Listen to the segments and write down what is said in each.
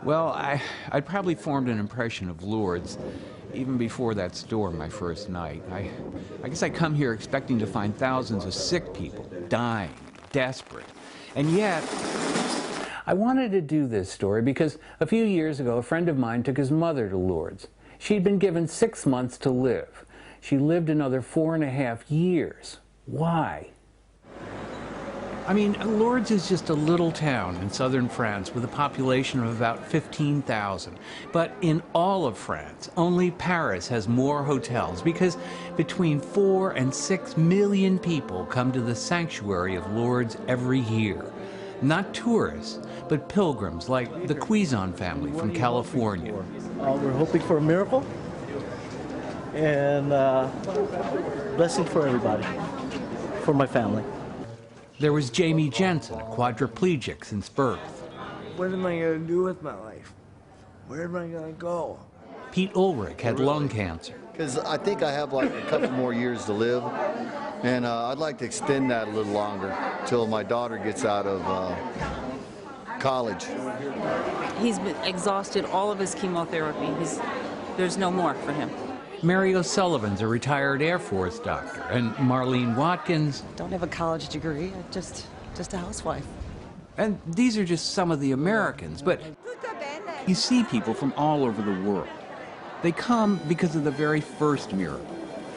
Well, I'd probably formed an impression of Lourdes even before that storm my first night. I guess I come here expecting to find thousands of sick people, dying, desperate. And yet, I wanted to do this story because a few years ago, a friend of mine took his mother to Lourdes. She'd been given 6 months to live. She lived another 4.5 years. Why? I mean, Lourdes is just a little town in southern France with a population of about 15,000. But in all of France, only Paris has more hotels because between 4 and 6 million people come to the sanctuary of Lourdes every year. Not tourists, but pilgrims like the Cuisin family from California. We're hoping for a miracle and blessing for everybody, for my family. There was Jamie Jensen, a quadriplegic since birth. What am I going to do with my life? Where am I going to go? Pete Ulrich had lung cancer. Because I think I have like a couple more years to live, and I'd like to extend that a little longer till my daughter gets out of college. He's been exhausted all of his chemotherapy. There's no more for him. Mary O'Sullivan's a retired Air Force doctor, and Marlene Watkins... Don't have a college degree, just a housewife. And these are just some of the Americans, but you see people from all over the world. They come because of the very first miracle.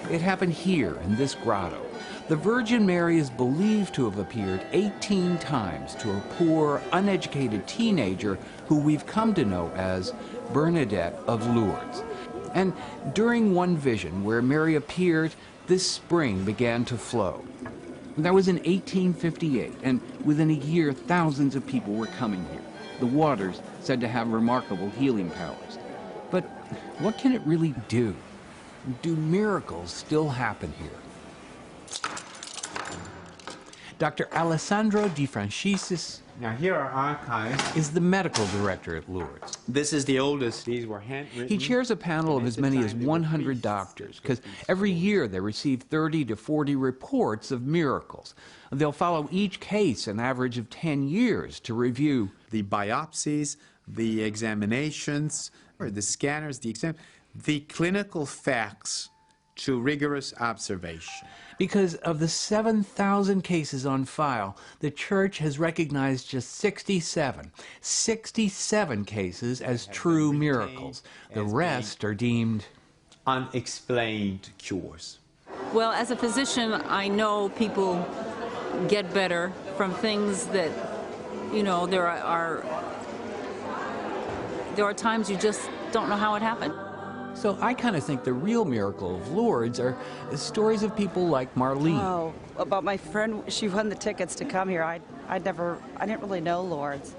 It happened here in this grotto. The Virgin Mary is believed to have appeared 18 times to a poor, uneducated teenager who we've come to know as Bernadette of Lourdes. And during one vision where Mary appeared, this spring began to flow. That was in 1858, and within a year, thousands of people were coming here. The water's said to have remarkable healing powers. But what can it really do? Do miracles still happen here? Dr. Alessandro Di Franciscis Now here are archives. is the medical director at Lourdes. This is the oldest. These were handwritten. He chairs a panel of as many as 100 doctors, because every year they receive 30 to 40 reports of miracles. They'll follow each case an average of 10 years to review The biopsies, the examinations, or the scanners, the clinical facts to rigorous observation. Because of the 7,000 cases on file, the Church has recognized just 67 cases as true miracles. The rest are deemed unexplained cures. Well, as a physician, I know people get better from things that, you know, there are times you just don't know how it happened. So I kind of think the real miracle of Lourdes are stories of people like Marlene. Oh, about my friend, she won the tickets to come here. I didn't really know Lourdes.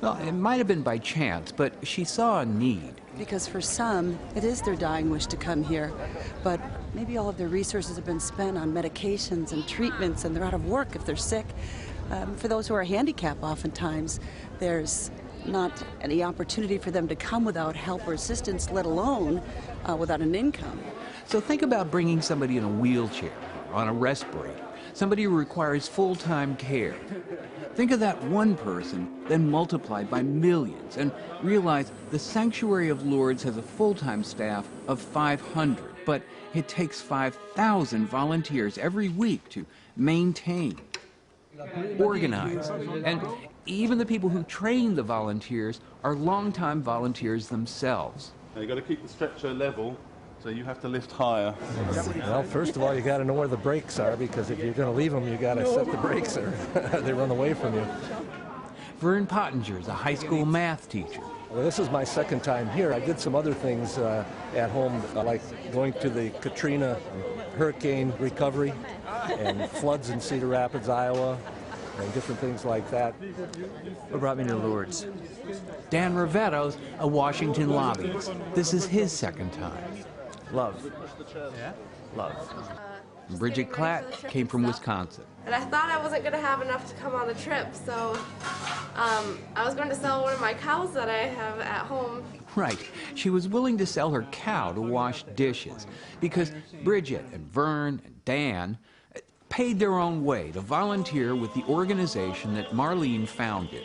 Well, it might have been by chance, but she saw a need. Because for some, it is their dying wish to come here. But maybe all of their resources have been spent on medications and treatments, and they're out of work if they're sick. For those who are handicapped, oftentimes, there's not any opportunity for them to come without help or assistance, let alone without an income. So think about bringing somebody in a wheelchair, on a respirator, somebody who requires full-time care. Think of that one person, then multiplied by millions, and realize the Sanctuary of Lourdes has a full-time staff of 500, but it takes 5,000 volunteers every week to maintain, organize, and even the people who train the volunteers are longtime volunteers themselves. You've got to keep the stretcher level, so you have to lift higher. Well, first of all, you got to know where the brakes are, because if you're going to leave them, you got to set the brakes, or they run away from you. Vern Pottinger is a high school math teacher. Well, this is my second time here. I did some other things at home, like going to the Katrina hurricane recovery and floods in Cedar Rapids, Iowa, and different things like that. What brought me to Lourdes? Dan Rivetto's a Washington lobbyist. This is his second time. Love. Yeah? Love. Bridget Klatt came from Wisconsin. And I thought I wasn't going to have enough to come on the trip, so I was going to sell one of my cows that I have at home. Right. She was willing to sell her cow to wash dishes because Bridget and Vern and Dan paid their own way to volunteer with the organization that Marlene founded,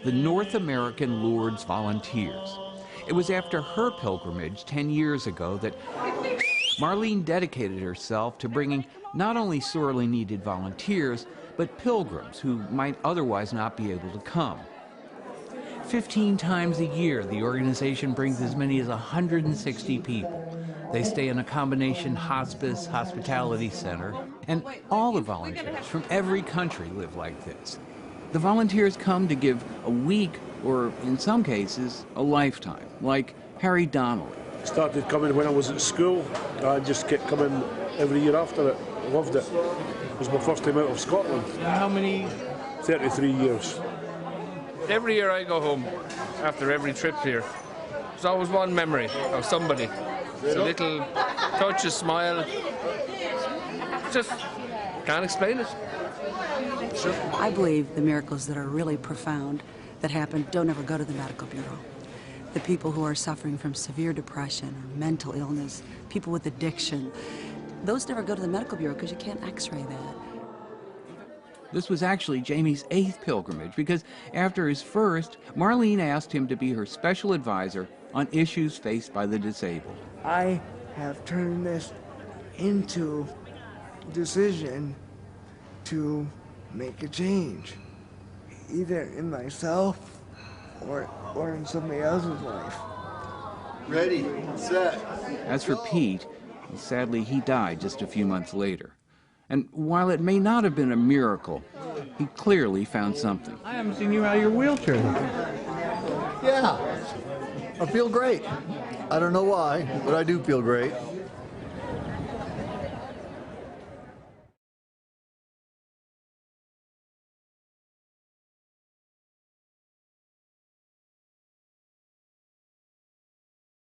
the North American Lourdes Volunteers. It was after her pilgrimage 10 years ago that Marlene dedicated herself to bringing not only sorely needed volunteers, but pilgrims who might otherwise not be able to come. 15 times a year, the organization brings as many as 160 people. They stay in a combination hospice, hospitality center, and all the volunteers from every country live like this. The volunteers come to give a week, or in some cases, a lifetime, like Harry Donnelly. Started coming when I was at school. I just kept coming every year after it. I loved it. It was my first time out of Scotland. How many? 33 years. Every year I go home after every trip here. There's always one memory of somebody. It's a little touch, a smile. Just can't explain it. I believe the miracles that are really profound that happen don't ever go to the medical bureau. The people who are suffering from severe depression or mental illness, people with addiction, those never go to the medical bureau because you can't x-ray that. This was actually Jamie's 8th pilgrimage because after his first, Marlene asked him to be her special advisor on issues faced by the disabled. I have turned this into a decision to make a change, either in myself or in somebody else's life. Ready, set. As for Pete, sadly he died just a few months later. And while it may not have been a miracle, he clearly found something. I haven't seen you out of your wheelchair. Yeah, I feel great. I don't know why, but I do feel great.